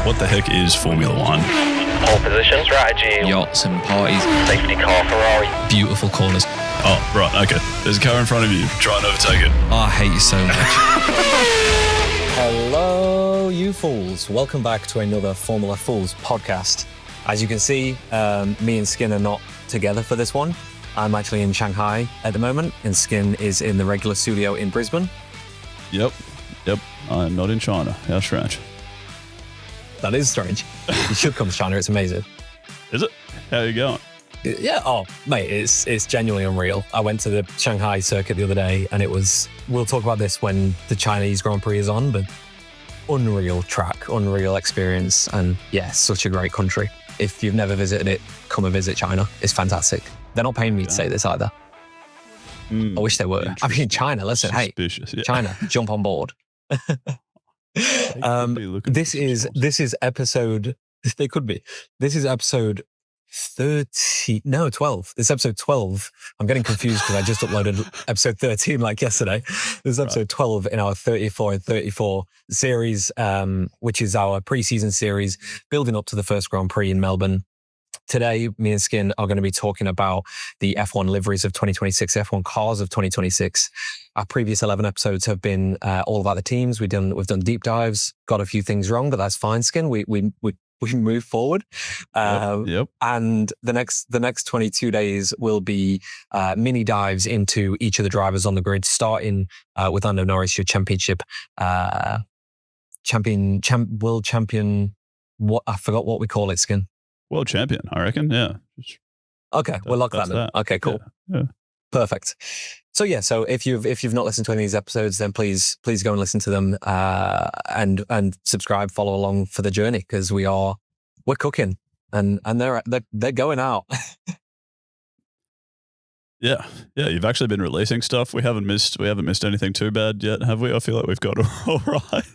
What the heck is Formula One? Pole position, strategy, yachts and parties, safety car, Ferrari. beautiful corners. Oh, right, okay. There's a car in front of you. Try and overtake it. Oh, I hate you so much. Hello, you fools. Welcome back to another Formula Fools podcast. As you can see, me and Skin are not together for this one. I'm actually in Shanghai at the moment, and Skin is in the regular studio in Brisbane. Yep. I'm not in China. How strange. That is strange. You should come to China. It's amazing. Is it? How are you going? Yeah. Oh, mate, it's genuinely unreal. I went to the Shanghai circuit the other day, and it was. We'll talk about this when the Chinese Grand Prix is on, but unreal track, unreal experience, and yeah, such a great country. If you've never visited it, come and visit China. It's fantastic. They're not paying me to say this either. I wish they were. I mean, China. Listen, Suspicious, yeah. China, jump on board. This is episode. They could be. This is episode 12. This is episode 12. I'm getting confused because I just uploaded episode 13 like yesterday. This is episode 12 in our 34 and 34 series, which is our pre-season series building up to the first Grand Prix in Melbourne. Today, me and Skin are going to be talking about the F1 liveries of 2026, F1 cars of 2026. Our previous 11 episodes have been all about the teams. We've done deep dives, got a few things wrong, but that's fine, Skin. We move forward. Yep. And the next 22 days will be mini dives into each of the drivers on the grid, starting with Lando Norris, your championship world champion. What I forgot what we call it, Skin. World champion, I reckon. Yeah. Okay, we'll lock that in. Okay, cool. Yeah. Perfect. So yeah, so if you've not listened to any of these episodes, then please go and listen to them and subscribe, follow along for the journey, because we're cooking and they're going out. Yeah. You've actually been releasing stuff. We haven't missed anything too bad yet, have we? I feel like we've got all right.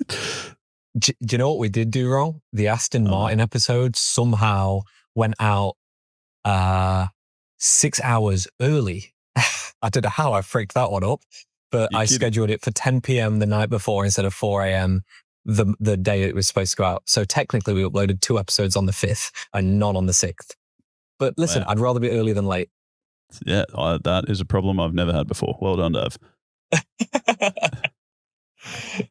Do you know what we did do wrong? The Aston Martin episode somehow went out 6 hours early. I don't know how I freaked that one up, but I scheduled it for 10 p.m. the night before instead of 4 a.m. the day it was supposed to go out. So technically we uploaded 2 episodes on the 5th and none on the 6th. But listen, I'd rather be early than late. Yeah, that is a problem I've never had before. Well done, Dave.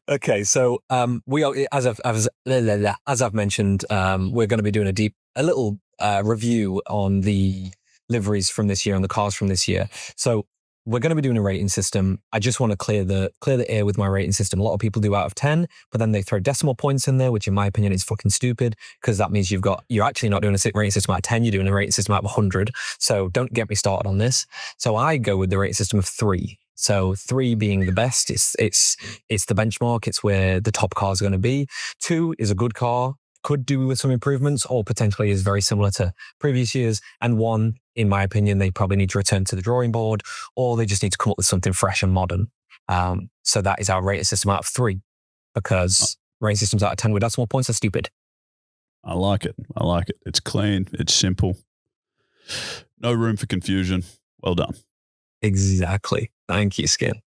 Okay, so we are, as I've mentioned, we're going to be doing a little review on the liveries from this year, on the cars from this year. So we're going to be doing a rating system. I just want to clear the air with my rating system. A lot of people do out of 10, but then they throw decimal points in there, which in my opinion is fucking stupid, because that means you're actually not doing a rating system out of 10, you're doing a rating system out of 100. So don't get me started on this. So I go with the rating system of 3. So 3 being the best, it's the benchmark, it's where the top cars are going to be. 2 is a good car, could do with some improvements, or potentially is very similar to previous years. And 1, in my opinion, they probably need to return to the drawing board, or they just need to come up with something fresh and modern. So that is our rating system out of 3, because rating systems out of 10 with decimal points are stupid. I like it. It's clean. It's simple. No room for confusion. Well done. Exactly. Thank you, Skin.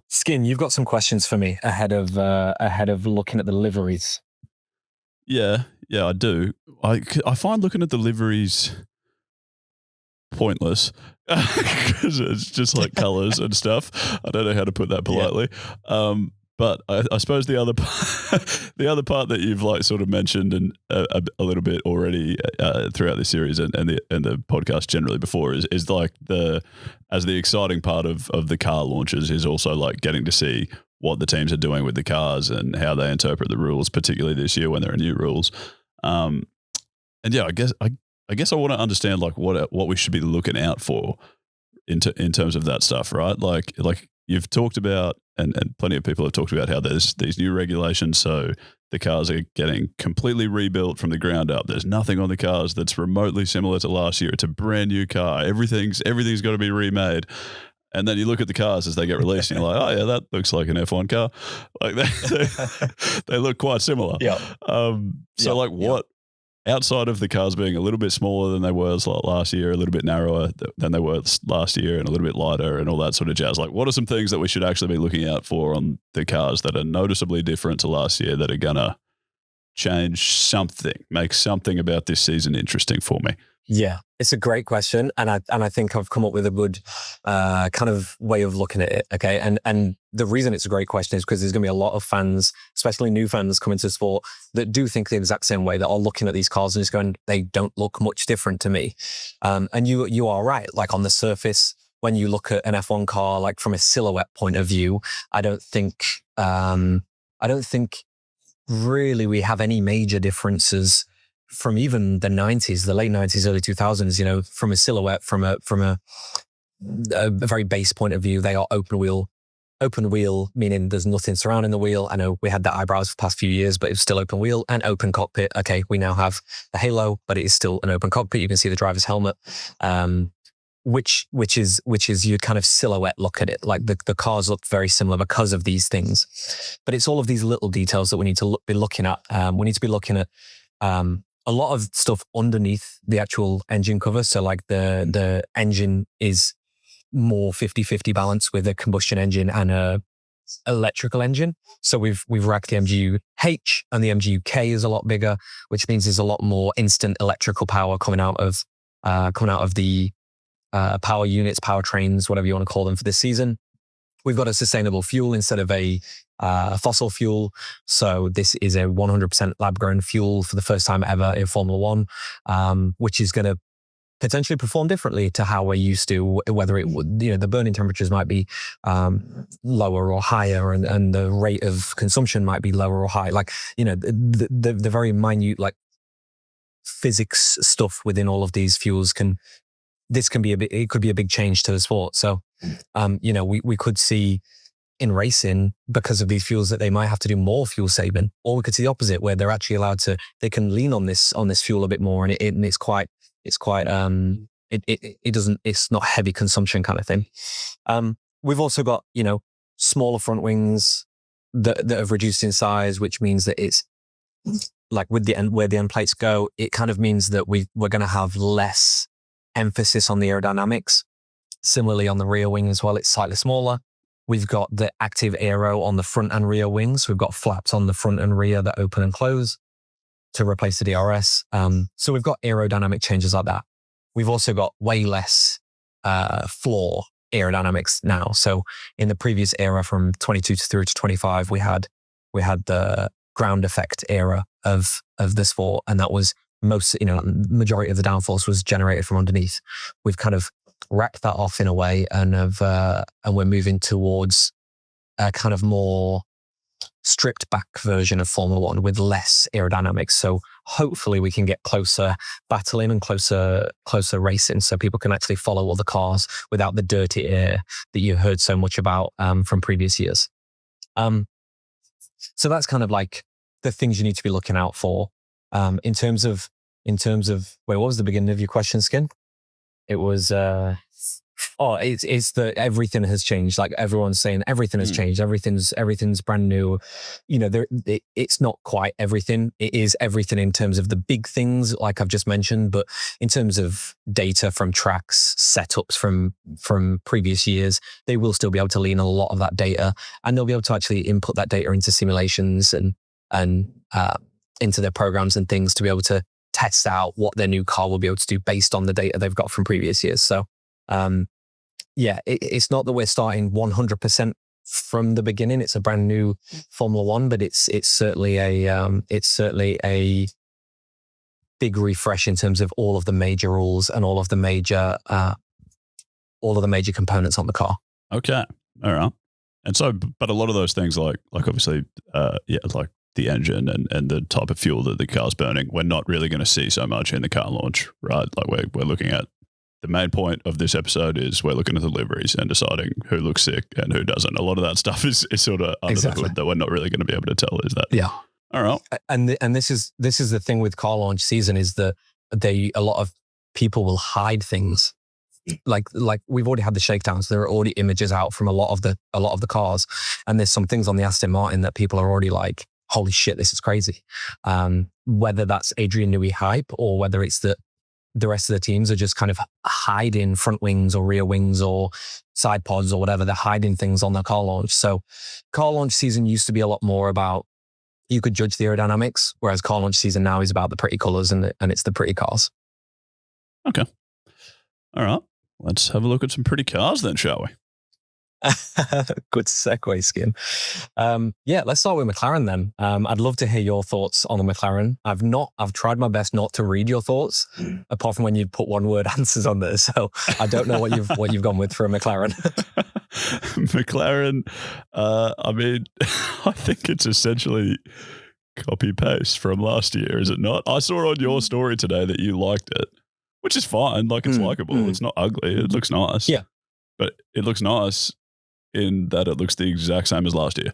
Skin, you've got some questions for me ahead of looking at the liveries. Yeah, I do. I find looking at the liveries pointless because it's just like colors and stuff. I don't know how to put that politely. Yeah. But I suppose the other part that you've like sort of mentioned and a little bit already throughout the series and the podcast generally before is like the exciting part of the car launches is also like getting to see what the teams are doing with the cars and how they interpret the rules, particularly this year when there are new rules. And yeah, I guess I want to understand like what we should be looking out for in terms of that stuff, right? Like you've talked about, and plenty of people have talked about how there's these new regulations, so the cars are getting completely rebuilt from the ground up. There's nothing on the cars that's remotely similar to last year. It's a brand new car. Everything's got to be remade. And then you look at the cars as they get released and you're like, oh yeah, that looks like an F1 car. Like they look quite similar. Yeah. What outside of the cars being a little bit smaller than they were last year, a little bit narrower than they were last year, and a little bit lighter and all that sort of jazz. Like, what are some things that we should actually be looking out for on the cars that are noticeably different to last year that are gonna change something, make something about this season interesting for me? Yeah, it's a great question, and I think I've come up with a good kind of way of looking at it. Okay, and the reason it's a great question is because there's going to be a lot of fans, especially new fans, coming to sport that do think the exact same way, that are looking at these cars and just going, they don't look much different to me. And you are right. Like on the surface, when you look at an F1 car, like from a silhouette point of view, I don't think really we have any major differences from even the 90s, the late 90s, early 2000s, you know, from a silhouette, from a very base point of view. They are open wheel, meaning there's nothing surrounding the wheel. I know we had the eyebrows for the past few years, but it's still open wheel and open cockpit. Okay, we now have the halo, but it is still an open cockpit. You can see the driver's helmet, which is your kind of silhouette look at it. Like the cars look very similar because of these things, but it's all of these little details that we need to be looking at. We need to be looking at a lot of stuff underneath the actual engine cover. So like the engine is more 50-50 balance with a combustion engine and a electrical engine. So we've racked the MGU-H, and the MGU-K is a lot bigger, which means there's a lot more instant electrical power coming out of the power units, powertrains, whatever you want to call them for this season. We've got a sustainable fuel instead of a fossil fuel. So this is a 100% lab-grown fuel for the first time ever in Formula One, which is going to potentially perform differently to how we're used to, whether it would, you know, the burning temperatures might be lower or higher, and the rate of consumption might be lower or high. Like, you know, the very minute, like, physics stuff within all of these fuels could be a big change to the sport. So, you know, we could see in racing, because of these fuels, that they might have to do more fuel saving, or we could see the opposite, where they're actually allowed to, they can lean on this fuel a bit more, and it's not heavy consumption kind of thing. We've also got, you know, smaller front wings that have reduced in size, which means that it's like with the end, where the end plates go, it kind of means that we're going to have less emphasis on the aerodynamics. Similarly, on the rear wing as well, it's slightly smaller. We've got the active aero on the front and rear wings. We've got flaps on the front and rear that open and close to replace the DRS. So we've got aerodynamic changes like that. We've also got way less floor aerodynamics now. So in the previous era, from 22 through to 25, we had the ground effect era of the sport, and that was majority of the downforce was generated from underneath. We've kind of racked that off in a way, and we're moving towards a kind of more stripped back version of Formula One with less aerodynamics. So hopefully we can get closer battling and closer racing, so people can actually follow all the cars without the dirty air that you heard so much about from previous years. So that's kind of like the things you need to be looking out for. In terms of wait, what was the beginning of your question, Skin? It was it's that everything has changed. Like everyone's saying, everything has changed. Everything's brand new. You know, it's not quite everything. It is everything in terms of the big things, like I've just mentioned. But in terms of data from tracks, setups from previous years, they will still be able to lean on a lot of that data, and they'll be able to actually input that data into simulations and into their programs and things to be able to test out what their new car will be able to do based on the data they've got from previous years. So, it's not that we're starting 100% from the beginning. It's a brand new Formula One, but it's certainly a big refresh in terms of all of the major rules and all of the major components on the car. Okay, all right. And so, but a lot of those things, like obviously, like the engine and the type of fuel that the car's burning, we're not really going to see so much in the car launch, right? Like we're looking at, the main point of this episode is we're looking at the liveries and deciding who looks sick and who doesn't. A lot of that stuff is sort of under the hood that we're not really going to be able to tell, is that? Yeah. All right. And this is the thing with car launch season, is that a lot of people will hide things. Like we've already had the shakedowns. There are already images out from a lot of the cars, and there's some things on the Aston Martin that people are already like, holy shit, this is crazy. Whether that's Adrian Newey hype, or whether it's that the rest of the teams are just kind of hiding front wings or rear wings or side pods or whatever. They're hiding things on their car launch. So car launch season used to be a lot more about you could judge the aerodynamics, whereas car launch season now is about the pretty colors and it's the pretty cars. Okay. All right. Let's have a look at some pretty cars then, shall we? Good segue, Skin. Let's start with McLaren then. I'd love to hear your thoughts on the McLaren. I've tried my best not to read your thoughts, apart from when you put one word answers on there. So I don't know what you've gone with for a McLaren. McLaren, I mean, I think it's essentially copy paste from last year, is it not? I saw on your story today that you liked it, which is fine. Like, it's likable. It's not ugly. It looks nice. Yeah. But it looks nice in that it looks the exact same as last year.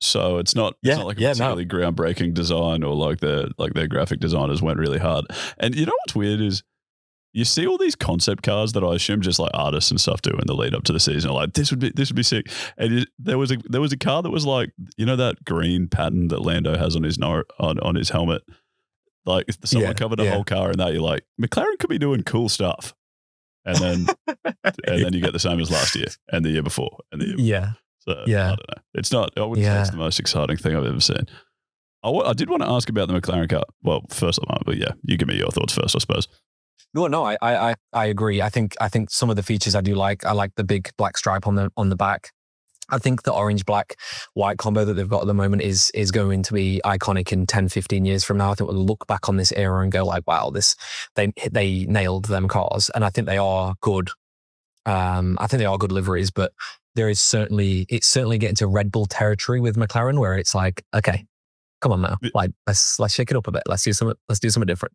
So it's not like a particularly groundbreaking design, or like their graphic designers went really hard. And you know what's weird is you see all these concept cars that I assume just like artists and stuff do in the lead up to the season. Like, this would be sick. And there was a car that was like, you know, that green pattern that Lando has on his on his helmet. Like, someone covered a whole car in that. You're like, McLaren could be doing cool stuff. And then you get the same as last year and the year before and the year before. So I don't know. It's not, I wouldn't say it's the most exciting thing I've ever seen. I did want to ask about the McLaren car. Well, first of all, but yeah, you give me your thoughts first, I suppose. No, I agree. I think some of the features I do like. I like the big black stripe on the back. I think the orange, black, white combo that they've got at the moment is going to be iconic in 10, 15 years from now. I think we'll look back on this era and go like, wow, they nailed them cars. And I think they are good. I think they are good liveries, but it's certainly getting to Red Bull territory with McLaren, where it's like, okay, come on now, like let's shake it up a bit. Let's do something different.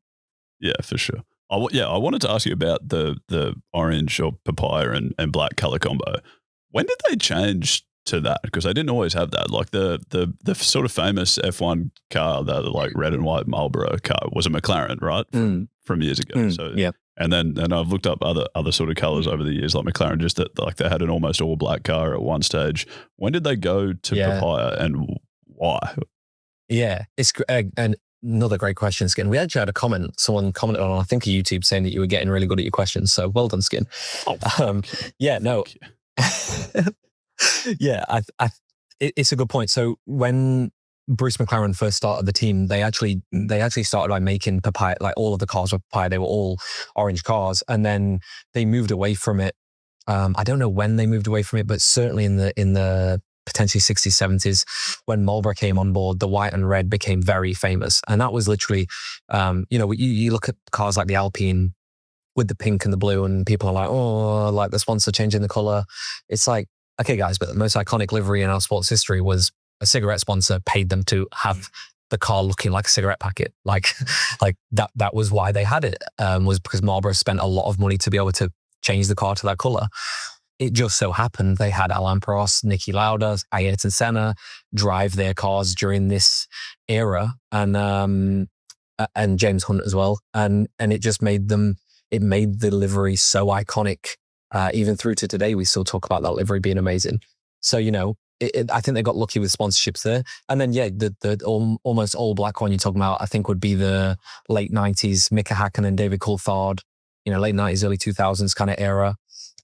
Yeah, for sure. I wanted to ask you about the orange or papaya and black color combo. When did they change to that? Because they didn't always have that. Like the sort of famous F1 car, that like red and white Marlboro car, was a McLaren, right? From years ago. So yeah. And I've looked up other sort of colors over the years, like McLaren, just that like they had an almost all black car at one stage. When did they go to papaya, and why? Yeah, it's and another great question, Skin. We actually had a comment. Someone commented on, I think, a YouTube saying that you were getting really good at your questions. So well done, Skin. It's a good point. So when Bruce McLaren first started the team, they actually started by making papaya, like all of the cars were papaya. They were all orange cars, and then they moved away from it. I don't know when they moved away from it, but certainly in the potentially 60s, 70s, when Marlboro came on board, the white and red became very famous. And that was literally, you look at cars like the Alpine with the pink and the blue, and people are like, oh, like the sponsor changing the color. It's like, okay, guys, but the most iconic livery in our sports history was a cigarette sponsor paid them to have the car looking like a cigarette packet. Like that was why they had it, was because Marlboro spent a lot of money to be able to change the car to that color. It just so happened they had Alain Prost, Niki Lauda, Ayrton Senna drive their cars during this era, and James Hunt as well, and it just made the livery so iconic. Even through to today, we still talk about that livery being amazing. So I think they got lucky with sponsorships there, and then the almost all black one you're talking about, I think, would be the late 90s Mika Hakkinen, David Coulthard, late 90s, early 2000s kind of era.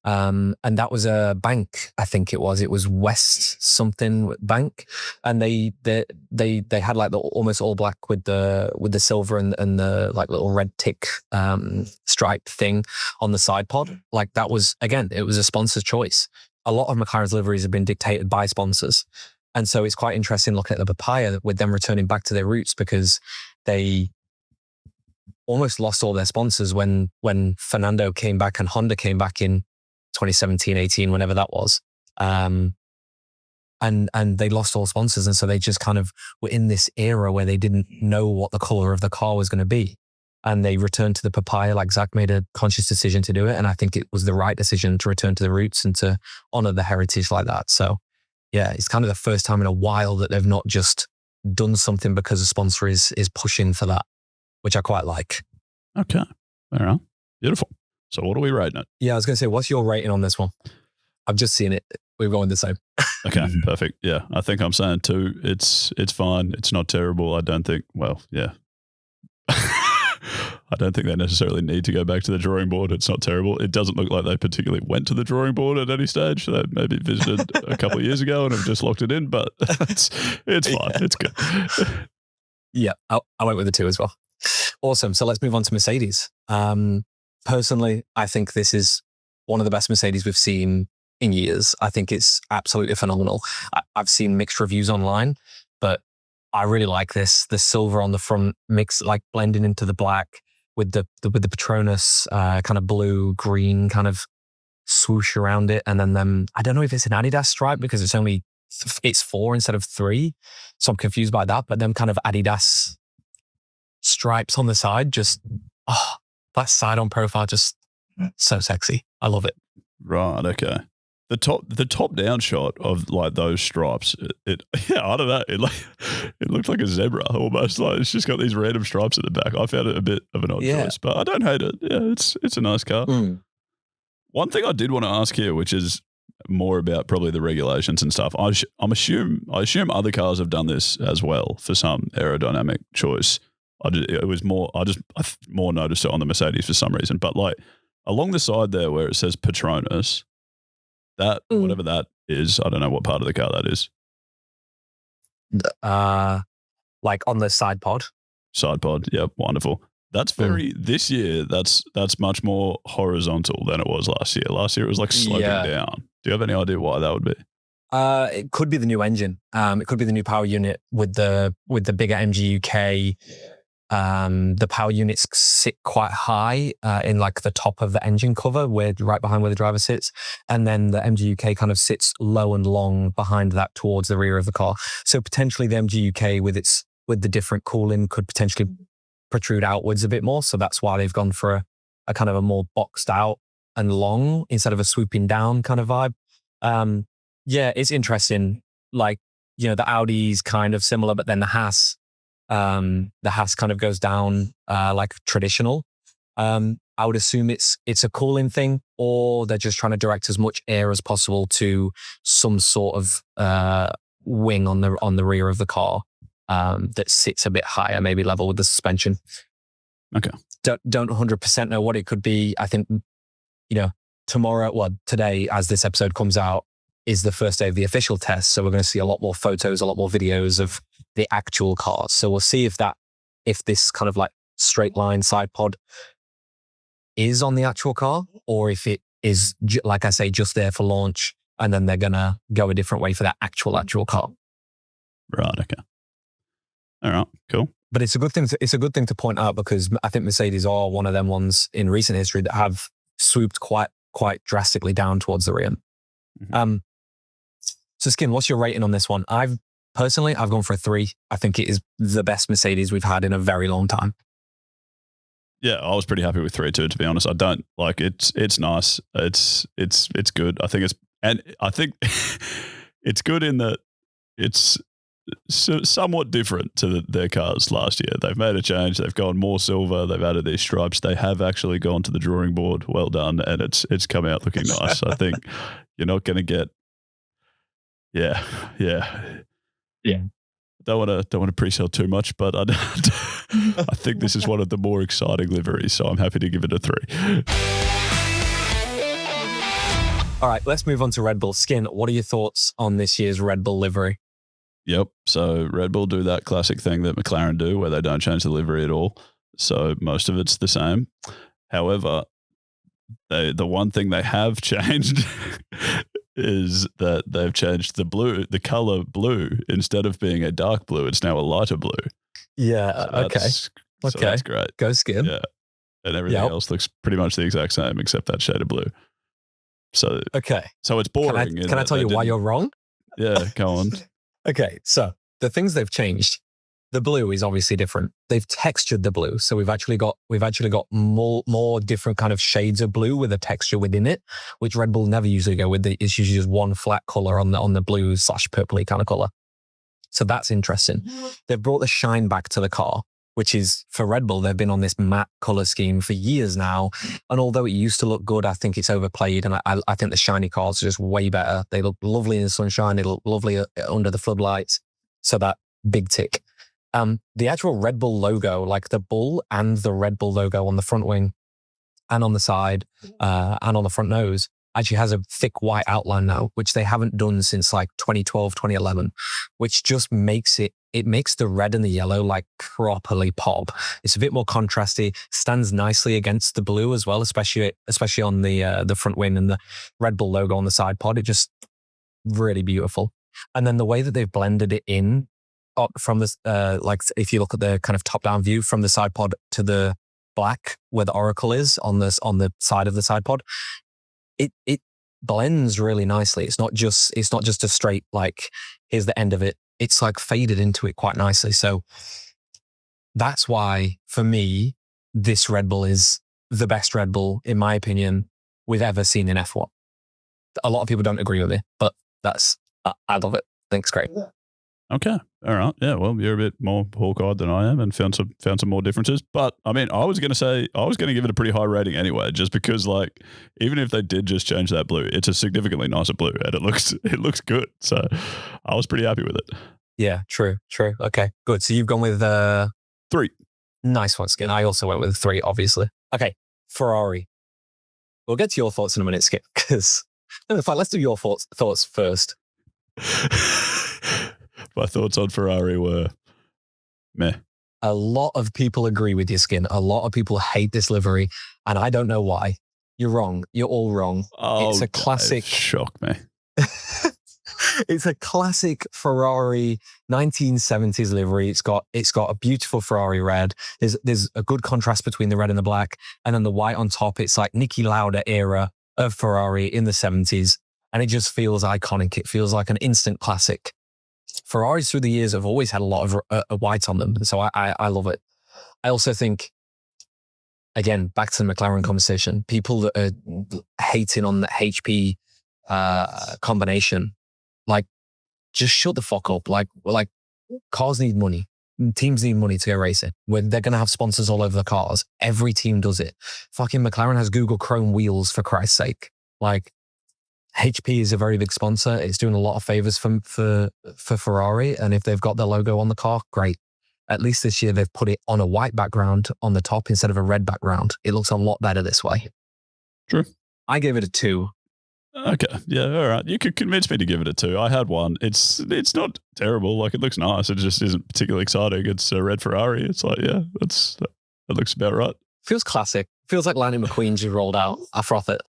And that was a bank, I think it was West something bank, and they had like the almost all black with the silver and the like little red tick stripe thing on the side pod. Like that was, again, it was a sponsor's choice. A lot of McLaren's liveries have been dictated by sponsors, and so it's quite interesting looking at the papaya with them returning back to their roots, because they almost lost all their sponsors when Fernando came back and Honda came back in 2017, 18, whenever that was. And they lost all sponsors. And so they just kind of were in this era where they didn't know what the color of the car was going to be. And they returned to the papaya, like Zach made a conscious decision to do it. And I think it was the right decision to return to the roots and to honor the heritage like that. So yeah, it's kind of the first time in a while that they've not just done something because a sponsor is pushing for that, which I quite like. Okay. All right. Beautiful. So what are we rating it? Yeah, I was going to say, what's your rating on this one? I've just seen it. We're going the same. Okay, perfect. Yeah, I think I'm saying 2. It's fine. It's not terrible. I don't think, well, yeah. I I don't think they necessarily need to go back to the drawing board. It's not terrible. It doesn't look like they particularly went to the drawing board at any stage. They maybe visited a couple of years ago and have just locked it in, but it's fine. Yeah. It's good. Yeah, I went with the 2 as well. Awesome. So let's move on to Mercedes. Personally, I think this is one of the best Mercedes we've seen in years. I think it's absolutely phenomenal. I've seen mixed reviews online, but I really like this. The silver on the front mix, like blending into the black with the Petronas kind of blue green kind of swoosh around it, and then I don't know if it's an Adidas stripe because it's 4 instead of 3, so I'm confused by that. But them kind of Adidas stripes on the side, just that side on profile, just so sexy. I love it. Right. Okay. The top down shot of like those stripes, I don't know. It looked like a zebra almost. Like it's just got these random stripes at the back. I found it a bit of an odd choice, but I don't hate it. Yeah, it's a nice car. One thing I did want to ask here, which is more about probably the regulations and stuff. I assume other cars have done this as well for some aerodynamic choice. I more noticed it on the Mercedes for some reason, but like along the side there where it says Petronas. That, whatever that is, I don't know what part of the car that is. Like on the side pod? Side pod, yep, wonderful. That's this year, that's much more horizontal than it was last year. Last year it was like sloping down. Do you have any idea why that would be? It could be the new engine. It could be the new power unit with the bigger MG UK. The power units sit quite high in like the top of the engine cover, right behind where the driver sits, and then the MG UK kind of sits low and long behind that towards the rear of the car. So potentially the MG UK with the different cooling could potentially protrude outwards a bit more. So that's why they've gone for a kind of a more boxed out and long instead of a swooping down kind of vibe. Yeah, it's interesting. Like, you know, the Audi's kind of similar, but then the Haas kind of goes down like traditional. I would assume it's a cooling thing, or they're just trying to direct as much air as possible to some sort of wing on the rear of the car that sits a bit higher, maybe level with the suspension. Okay. Don't 100% know what it could be. I think, you know, today, as this episode comes out, is the first day of the official test. So we're going to see a lot more photos, a lot more videos of the actual cars. So we'll see if this kind of like straight line side pod is on the actual car, or if it is, like I say, just there for launch, and then they're going to go a different way for that actual car. Right. Okay. All right. Cool. But it's a good thing to point out, because I think Mercedes are one of them ones in recent history that have swooped quite drastically down towards the rear. Mm-hmm. So Skin, what's your rating on this one? I've gone for a 3. I think it is the best Mercedes we've had in a very long time. Yeah, I was pretty happy with 3 too, to be honest. I don't like it's nice. It's good. I think it's good in that it's somewhat different to their cars last year. They've made a change. They've gone more silver. They've added these stripes. They have actually gone to the drawing board. Well done, and it's come out looking nice. I think you're not going to get. Yeah. Don't want to pre-sell too much, but I think this is one of the more exciting liveries, so I'm happy to give it a 3. All right, let's move on to Red Bull. Skin, what are your thoughts on this year's Red Bull livery? Yep. So Red Bull do that classic thing that McLaren do, where they don't change the livery at all. So most of it's the same. However, the one thing they have changed is that they've changed the color blue. Instead of being a dark blue, it's now a lighter blue. Yeah. So so that's great. Go Skin. Yeah. And everything else looks pretty much the exact same except that shade of blue. So So it's boring. Can I tell you why you're wrong? Yeah, go on. Okay, so the things they've changed, the blue is obviously different. They've textured the blue, so we've actually got more different kind of shades of blue with a texture within it, which Red Bull never usually go with. It's usually just one flat color on the blue / purpley kind of color. So that's interesting. They've brought the shine back to the car, which is, for Red Bull, they've been on this matte color scheme for years now. And although it used to look good, I think it's overplayed. And I think the shiny cars are just way better. They look lovely in the sunshine. They look lovely under the floodlights. So that big tick. The actual Red Bull logo, like the bull and the Red Bull logo on the front wing and on the side and on the front nose, actually has a thick white outline now, which they haven't done since like 2012, 2011, which just makes it makes the red and the yellow like properly pop. It's a bit more contrasty, stands nicely against the blue as well, especially on the front wing and the Red Bull logo on the side pod. It just really beautiful. And then the way that they've blended it in from this, like if you look at the kind of top down view from the side pod to the black where the Oracle is on the side of the side pod, it blends really nicely. It's not just a straight like here's the end of it. It's like faded into it quite nicely. So that's why for me this Red Bull is the best Red Bull in my opinion we've ever seen in F1. A lot of people don't agree with me, but I love it. I think it's great. Okay. All right. Yeah. Well, you're a bit more hawk-eyed than I am and found some more differences. But I mean, I was going to give it a pretty high rating anyway, just because like, even if they did just change that blue, it's a significantly nicer blue and it looks good. So I was pretty happy with it. Yeah, true. Okay, good. So you've gone with 3. Nice one, Skin. I also went with 3, obviously. Okay, Ferrari. We'll get to your thoughts in a minute, Skip, because let's do your thoughts first. My thoughts on Ferrari were meh. A lot of people agree with you, Skin. A lot of people hate this livery, and I don't know why. You're wrong. You're all wrong. Oh, it's a classic. Shock me. It's a classic Ferrari 1970s livery. It's got a beautiful Ferrari red. There's a good contrast between the red and the black, and then the white on top. It's like Niki Lauda era of Ferrari in the 70s, and it just feels iconic. It feels like an instant classic. Ferraris through the years have always had a lot of white on them, so I love it. I also think, again, back to the McLaren conversation, people that are hating on the HP combination, like, just shut the fuck up. Like cars need money. Teams need money to go racing. When they're going to have sponsors all over the cars. Every team does it. Fucking McLaren has Google Chrome wheels, for Christ's sake. Like, HP is a very big sponsor. It's doing a lot of favors for Ferrari. And if they've got their logo on the car, great. At least this year they've put it on a white background on the top instead of a red background. It looks a lot better this way. True. I gave it a 2. Okay. Yeah. All right. You could convince me to give it a 2. I had 1. It's not terrible. Like, it looks nice. It just isn't particularly exciting. It's a red Ferrari. It's like, yeah, that looks about right. Feels classic. Feels like Lightning McQueen just rolled out. I froth it.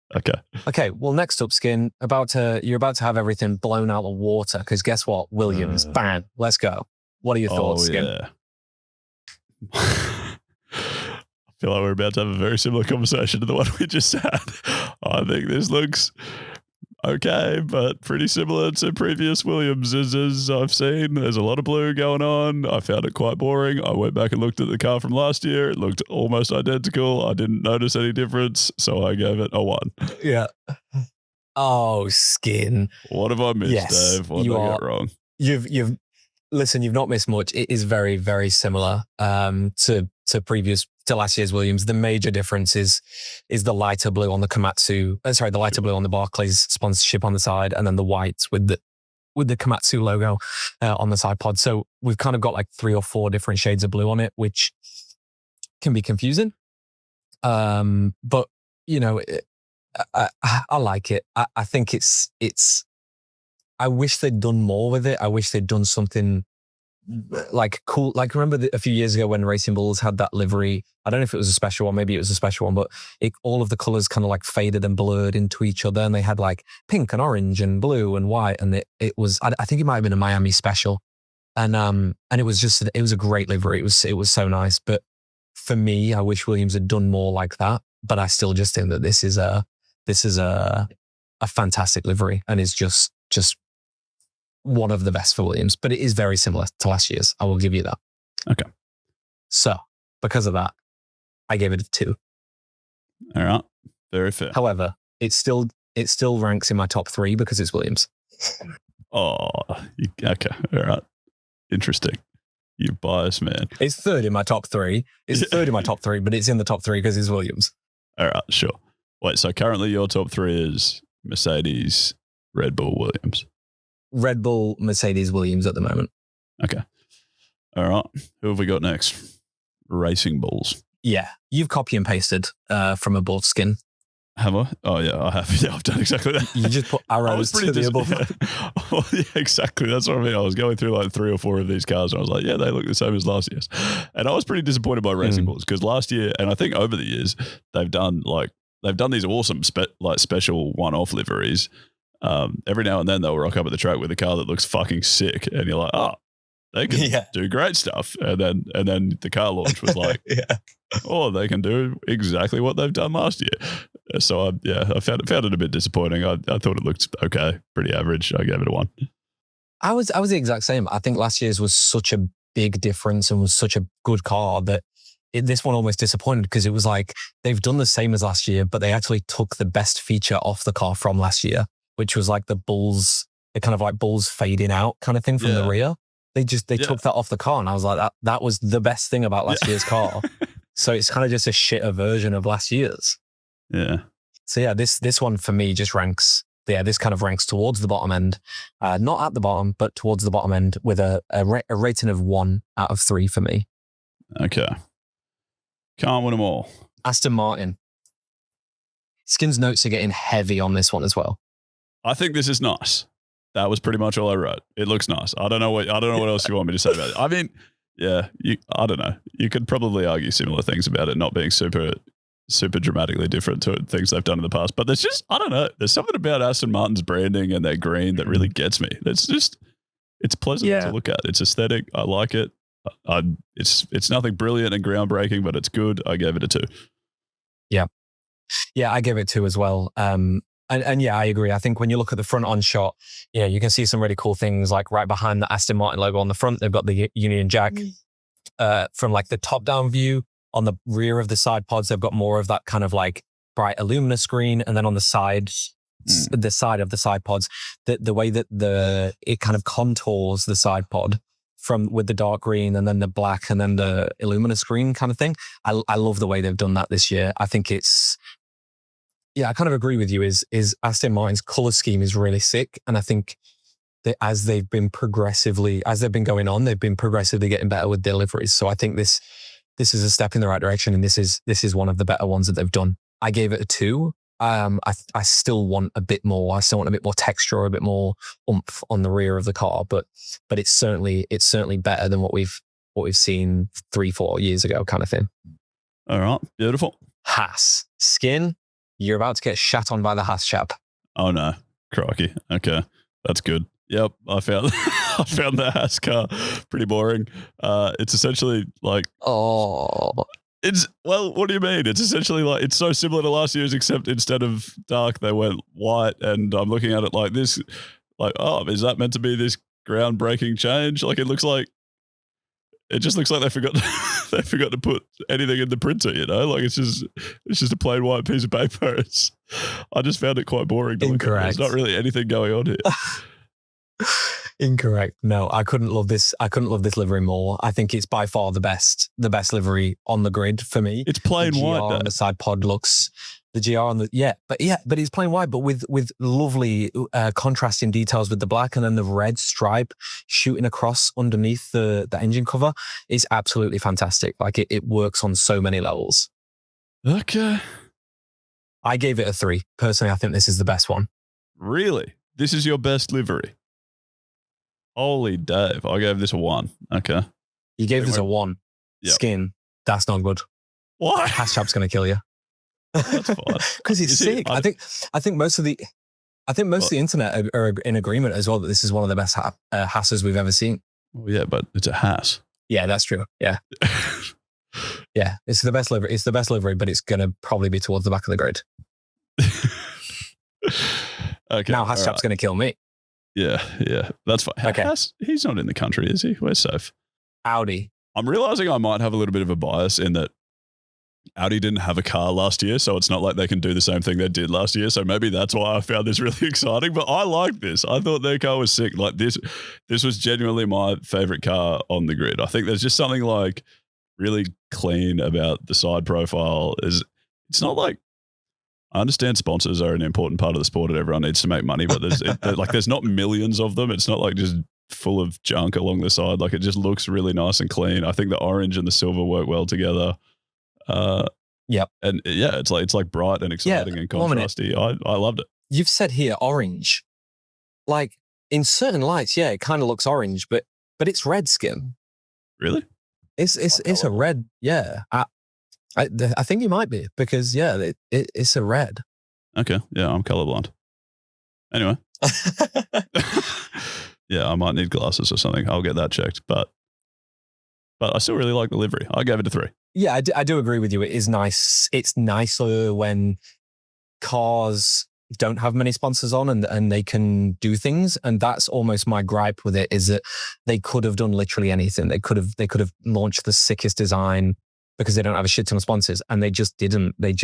Okay. Well, next up, Skin, you're about to have everything blown out of water because guess what? Williams. Bang. Let's go. What are your thoughts, Skin? Yeah. I feel like we're about to have a very similar conversation to the one we just had. I think this looks okay, but pretty similar to previous Williamses I've seen. There's a lot of blue going on. I found it quite boring. I went back and looked at the car from last year. It looked almost identical. I didn't notice any difference, so I gave it a 1. Yeah. Oh, Skin. What have I missed, Dave? What did I get wrong? You've not missed much. It is very, very similar to last year's Williams. The major difference is the lighter blue on the Komatsu. The lighter blue on the Barclays sponsorship on the side, and then the white with the Komatsu logo on the side pod. So we've kind of got like 3 or 4 different shades of blue on it, which can be confusing. But you know, I like it. I think it's. I wish they'd done more with it. I wish they'd done something like cool. Like, remember a few years ago when Racing Bulls had that livery? I don't know if it was a special one. Maybe it was a special one, but all of the colors kind of like faded and blurred into each other. And they had like pink and orange and blue and white. And it was, I think it might have been a Miami special. And it was a great livery. It was so nice. But for me, I wish Williams had done more like that. But I still just think that this is a fantastic livery and is just one of the best for Williams, but it is very similar to last year's. I will give you that. Okay. So because of that, I gave it a 2. All right. Very fair. However, it still ranks in my top 3 because it's Williams. Oh, okay. All right. Interesting. You biased man. It's 3rd in my top 3. It's 3rd in my top 3, but it's in the top 3 because it's Williams. All right. Sure. Wait, so currently your top 3 is Mercedes, Red Bull, Williams. Red Bull, Mercedes, Williams at the moment. Okay. All right. Who have we got next? Racing Bulls. Yeah, you've copy and pasted from above skin. Have I? Oh, yeah, I have. Yeah, I've done exactly that. You just put arrows to the above. Yeah. Well, yeah, exactly. That's what I mean. I was going through like 3 or 4 of these cars and I was like, yeah, they look the same as last year's. And I was pretty disappointed by Racing Bulls because last year, and I think over the years, they've done these awesome special one-off liveries. Every now and then they'll rock up at the track with a car that looks fucking sick. And you're like, oh, they can do great stuff. And then the car launch was like, oh, they can do exactly what they've done last year. So I found it a bit disappointing. I thought it looked okay, pretty average. I gave it a 1. I was the exact same. I think last year's was such a big difference and was such a good car that this one almost disappointed because it was like they've done the same as last year, but they actually took the best feature off the car from last year, which was like the bulls, the kind of like bulls fading out kind of thing from the rear. They took that off the car, and I was like, that was the best thing about last year's car. So it's kind of just a shitter version of last year's. Yeah. So yeah, this one for me just ranks. Yeah, this kind of ranks towards the bottom end, not at the bottom, but towards the bottom end with a rating of 1 out of 3 for me. Okay. Can't win them all. Aston Martin. Skin's notes are getting heavy on this one as well. I think this is nice. That was pretty much all I wrote. It looks nice. I don't know what else you want me to say about it. I mean, yeah, I don't know. You could probably argue similar things about it not being super dramatically different to things they've done in the past. But there's just, I don't know. There's something about Aston Martin's branding and their green that really gets me. It's pleasant to look at. It's aesthetic. I like it. It's nothing brilliant and groundbreaking, but it's good. I gave it a 2. Yeah. Yeah, I gave it 2 as well. And yeah, I agree. I think when you look at the front on shot, you can see some really cool things like right behind the Aston Martin logo on the front, they've got the Union Jack. From like the top down view on the rear of the side pods, they've got more of that kind of like bright Illumina screen. And then on the side, the side of the side pods, the way that it kind of contours the side pod from with the dark green and then the black and then the Illumina screen kind of thing. I love the way they've done that this year. I think I kind of agree with you is Aston Martin's color scheme is really sick. And I think that as they've been going on, they've been progressively getting better with deliveries. So I think this is a step in the right direction. And this is one of the better ones that they've done. I gave it a 2. I still want a bit more. I still want a bit more texture, a bit more oomph on the rear of the car, but it's certainly better than what we've seen 3-4 years ago kind of thing. All right. Beautiful. Haas. Skin. You're about to get shat on by the Haas chap. Oh no, crikey. Okay, that's good. Yep, I found the Haas car pretty boring. It's essentially like what do you mean? It's essentially like it's so similar to last year's, except instead of dark, they went white. And I'm looking at it like this, like, oh, is that meant to be this groundbreaking change? Like it just looks like they forgot to put anything in the printer, like it's just a plain white piece of paper. I just found it quite boring to look at. There's not really anything going on here. Incorrect. No, I couldn't love this livery more. I think it's by far the best livery on the grid for me. It's plain white. On the side pod looks the GR on the but it's plain white, but with lovely contrasting details with the black and then the red stripe shooting across underneath the engine cover is absolutely fantastic. Like it works on so many levels. Okay. I gave it a 3. Personally, I think this is the best one. Really? This is your best livery? Holy Dave. I gave this a 1. Okay. You gave this a 1. Yep. Skin. That's not good. Why? Haas chap's going to kill you. That's fine. Because it's sick. I think most of the internet are in agreement as well that this is one of the best Haas's we've ever seen. Well, yeah, but it's a Haas. Yeah, that's true. Yeah. Yeah, it's the best livery. It's the best livery, but it's going to probably be towards the back of the grid. Okay. Now Haas chap's going to kill me. Yeah, that's fine. Okay. Haas, he's not in the country, is he? We're safe. Audi. I'm realizing I might have a little bit of a bias in that Audi didn't have a car last year, so it's not like they can do the same thing they did last year. So maybe that's why I found this really exciting. But I like this. I thought their car was sick. Like this was genuinely my favorite car on the grid. I think there's just something like really clean about the side profile. It's not like, I understand sponsors are an important part of the sport and everyone needs to make money, but there's not millions of them. It's not like just full of junk along the side. Like it just looks really nice and clean. I think the orange and the silver work well together. Yep. And yeah, it's like bright and exciting and contrasty. I loved it. You've said here orange. Like in certain lights, yeah, it kind of looks orange, but it's red skin. Really? It's a red. Yeah. I think you might be because it's a red. Okay. Yeah, I'm colorblind. Anyway. Yeah, I might need glasses or something. I'll get that checked. But I still really like the livery. I gave it a 3. Yeah, I do agree with you. It is nice. It's nicer when cars don't have many sponsors on and they can do things. And that's almost my gripe with it, is that they could have done literally anything. They could have launched the sickest design because they don't have a shit ton of sponsors, and they just didn't. They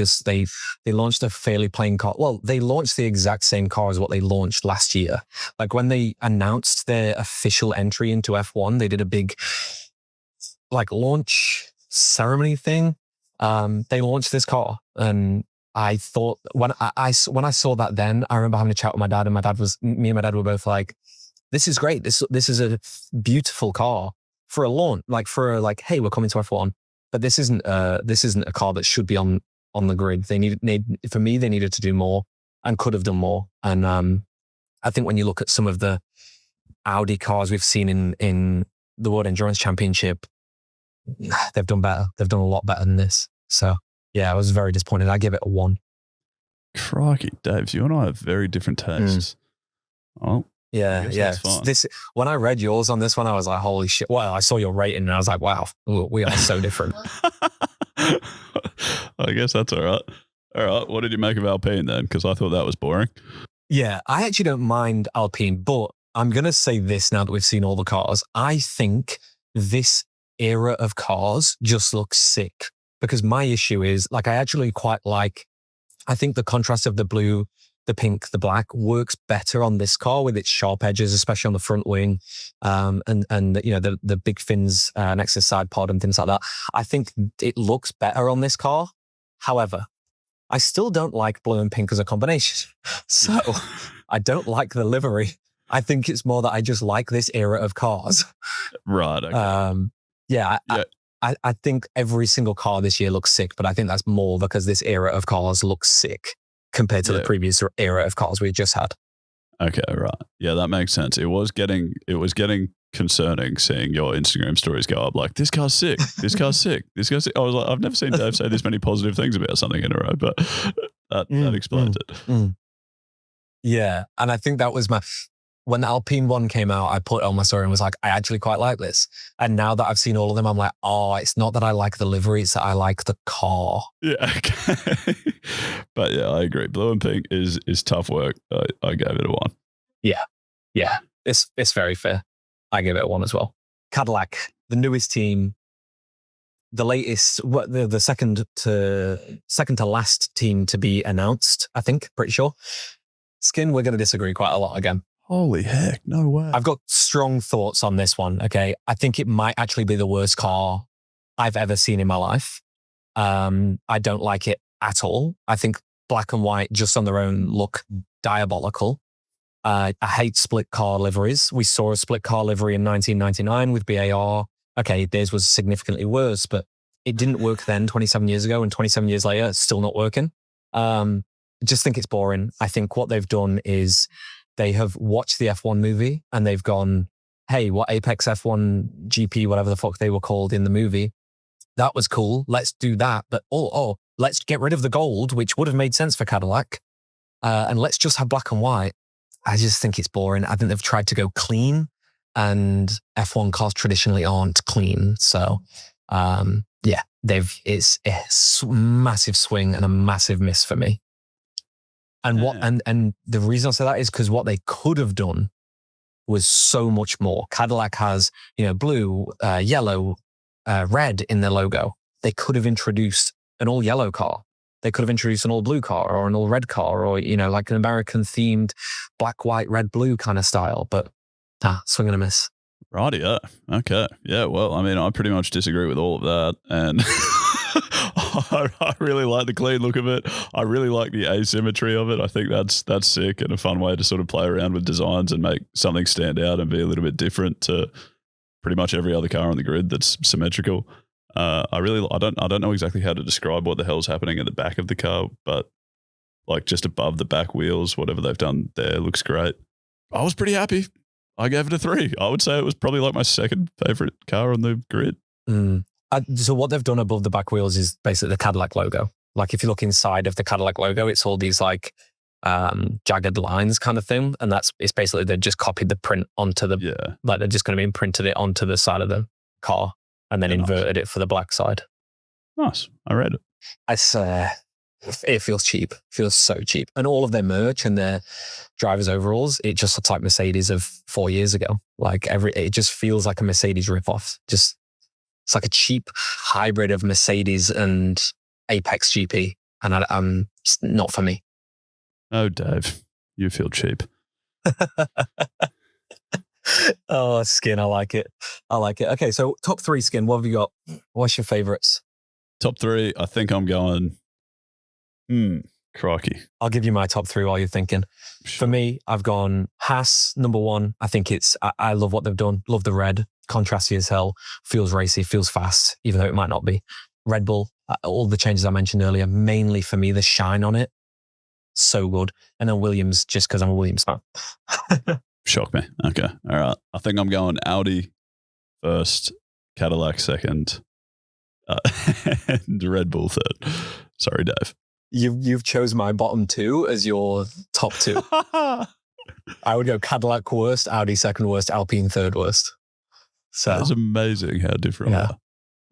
launched a fairly plain car. Well, they launched the exact same car as what they launched last year. Like when they announced their official entry into F1, they did a big launch ceremony thing. They launched this car, and I thought when I saw that, then I remember having a chat with my dad, and me and my dad were both like, "This is great. This is a beautiful car for a launch. Hey, we're coming to F1." But this isn't a car that should be on the grid. They needed to do more and could have done more. And I think when you look at some of the Audi cars we've seen in the World Endurance Championship, they've done better. They've done a lot better than this. So yeah, I was very disappointed. I give it a 1. Crikey, Dave, you and I have very different tastes. Oh. Yeah. When I read yours on this one, I was like, holy shit. Well, I saw your rating and I was like, wow, we are so different. I guess that's all right. All right. What did you make of Alpine then? Because I thought that was boring. Yeah, I actually don't mind Alpine, but I'm going to say this now that we've seen all the cars. I think this era of cars just looks sick, because my issue is, I actually quite I think the contrast of the blue, the pink, the black works better on this car with its sharp edges, especially on the front wing, and the big fins next to the side pod and things like that. I think it looks better on this car. However, I still don't like blue and pink as a combination. So I don't like the livery. I think it's more that I just like this era of cars. Right. Okay. I think every single car this year looks sick, but I think that's more because this era of cars looks sick compared to the previous era of cars we just had. Okay, right. Yeah, that makes sense. It was getting concerning seeing your Instagram stories go up like, this car's sick, this car's sick, this car's sick. I was like, I've never seen Dave say this many positive things about something in a row, but that explains it. Yeah, and I think that was when the Alpine one came out, I put on my story and was like, I actually quite like this. And now that I've seen all of them, I'm like, oh, it's not that I like the livery, it's that I like the car. Yeah, okay. But yeah, I agree. Blue and pink is tough work. I gave it a 1. Yeah. It's very fair. I gave it a 1 as well. Cadillac, the newest team, the latest, the second to last team to be announced, I think, pretty sure. Skin, we're going to disagree quite a lot again. Holy heck, no way. I've got strong thoughts on this one, okay? I think it might actually be the worst car I've ever seen in my life. I don't like it at all. I think black and white just on their own look diabolical. I hate split car liveries. We saw a split car livery in 1999 with BAR. Okay, theirs was significantly worse, but it didn't work then 27 years ago, and 27 years later, it's still not working. I just think it's boring. I think what they've done is they have watched the F1 movie and they've gone, hey, what Apex F1 GP, whatever the fuck they were called in the movie, that was cool. Let's do that. But let's get rid of the gold, which would have made sense for Cadillac. And let's just have black and white. I just think it's boring. I think they've tried to go clean, and F1 cars traditionally aren't clean. So, it's a massive swing and a massive miss for me. And the reason I say that is because what they could have done was so much more. Cadillac has, blue, yellow, red in their logo. They could have introduced an all yellow car. They could have introduced an all blue car or an all red car, or, like an American themed black, white, red, blue kind of style. But swing and a miss. Righty, yeah. Okay. Yeah, well, I mean, I pretty much disagree with all of that. And I really like the clean look of it. I really like the asymmetry of it. I think that's sick and a fun way to sort of play around with designs and make something stand out and be a little bit different to pretty much every other car on the grid that's symmetrical. I don't know exactly how to describe what the hell's happening at the back of the car, but like just above the back wheels, whatever they've done there looks great. I was pretty happy. I gave it a 3. I would say it was probably like my second favorite car on the grid. So what they've done above the back wheels is basically the Cadillac logo. Like if you look inside of the Cadillac logo, it's all these like jagged lines kind of thing. And it's basically they've just copied the print onto like they're just going to be imprinted it onto the side of the car and then inverted it for the black side. Nice. I read it. It feels cheap. Feels so cheap. And all of their merch and their drivers' overalls, it just looks like Mercedes of 4 years ago. Like it just feels like a Mercedes ripoff. Just it's like a cheap hybrid of Mercedes and Apex GP, and it's not for me. Oh, Dave, you feel cheap. Oh, Skin, I like it. Okay, so top 3, Skin. What have you got? What's your favorites? Top 3. I think I'm going. Crikey. I'll give you my top 3 while you're thinking. Sure. For me, I've gone Haas, number 1. I think I love what they've done. Love the red. Contrasty as hell. Feels racy, feels fast, even though it might not be. Red Bull, all the changes I mentioned earlier, mainly for me, the shine on it. So good. And then Williams, just because I'm a Williams fan. Shock me. Okay. All right. I think I'm going Audi first, Cadillac second, and Red Bull third. Sorry, Dave. You've chose my bottom 2 as your top 2. I would go Cadillac worst, Audi second worst, Alpine third worst. So that's amazing how different we are.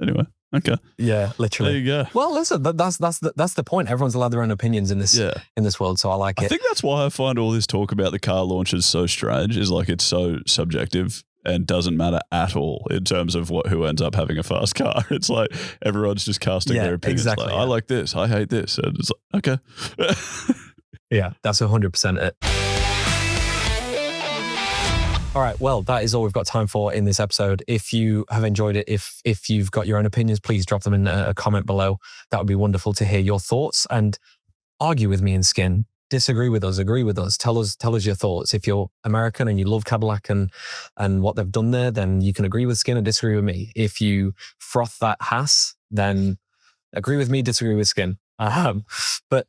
Anyway, okay. Yeah, literally. There you go. Well, listen, that's the point. Everyone's allowed their own opinions in this world, so I like it. I think that's why I find all this talk about the car launches so strange, is like it's so subjective and doesn't matter at all in terms of who ends up having a fast car. It's like everyone's just casting their opinions. Exactly, like, I like this, I hate this. And it's like, okay. Yeah, that's 100% it. All right, well, that is all we've got time for in this episode. If you have enjoyed it, if you've got your own opinions, please drop them in a comment below. That would be wonderful to hear your thoughts and argue with me in Skin. Disagree with us, agree with us. Tell us your thoughts. If you're American and you love Cadillac and what they've done there, then you can agree with Skin and disagree with me. If you froth that Haas, then agree with me, disagree with Skin. But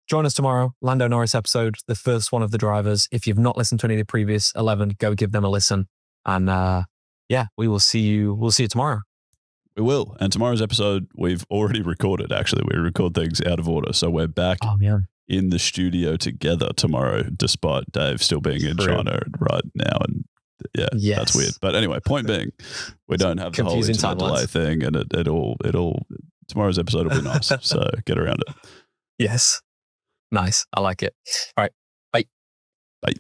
join us tomorrow, Lando Norris episode, the first one of the drivers. If you've not listened to any of the previous 11, go give them a listen. And we will see you. We'll see you tomorrow. We will. And tomorrow's episode, we've already recorded, actually. We record things out of order. So we're back in the studio together tomorrow, despite Dave still being in China right now. And that's weird. But anyway, point being, we don't have the whole internet delay thing, and it all tomorrow's episode will be nice. So get around it. Yes. Nice. I like it. All right. Bye. Bye.